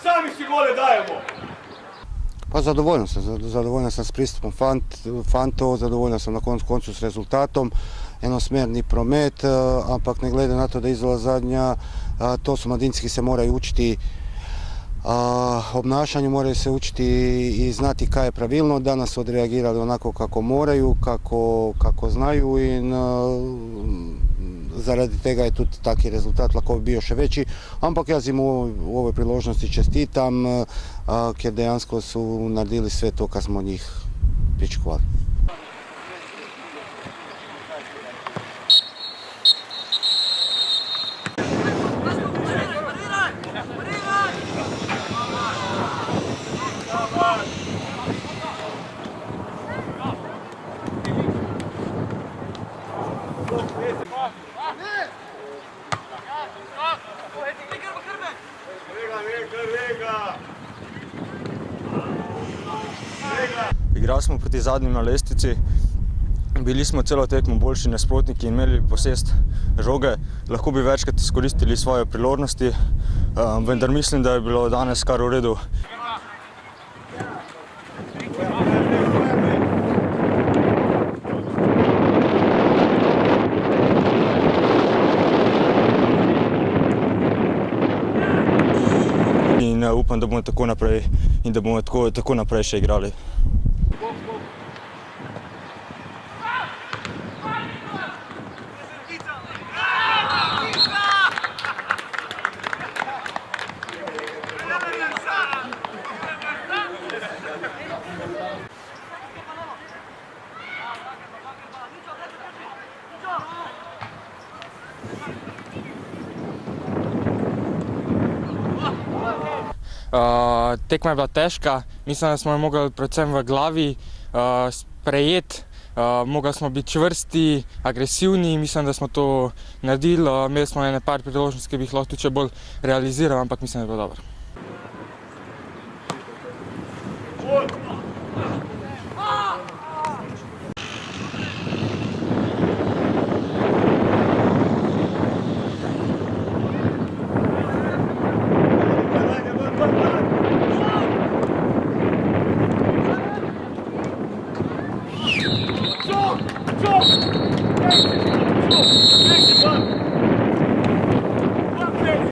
Sami si gole dajemo. Pa zadovoljan sam s pristupom fantov, zadovoljan sam na koncu s rezultatom, enosmerni promet, ampak ne glede na to da je izvala zadnja, to su mladinci ki se moraju učiti obnašanju, moraju se učiti i znati kaj je pravilno. Danas su odreagirali onako kako moraju, kako znaju i zaradi tega je tudi taki rezultat lahko bio še večji, ampak jaz jim u ovoj priložnosti čestitam, ker dejansko su naredili sve to kad smo od njih pričakovali. Igrali smo proti zadnjim na lestvici, bili smo celo tekmo boljši nasprotniki in imeli posest žoge. Lahko bi večkrat izkoristili svoje priložnosti, vendar mislim, da je bilo danes kar v redu. In upam, da bomo tako naprej in da bomo tako naprej še igrali. Tekma je bila težka, mislim, da smo jo mogli predvsem v glavi sprejeti, mogli smo biti čvrsti, agresivni, mislim, da smo to naredili, imeli smo ene par priložnosti, ki bi jih lahko tudi še bolj realizirali, ampak mislim, da je bilo dobro. Go!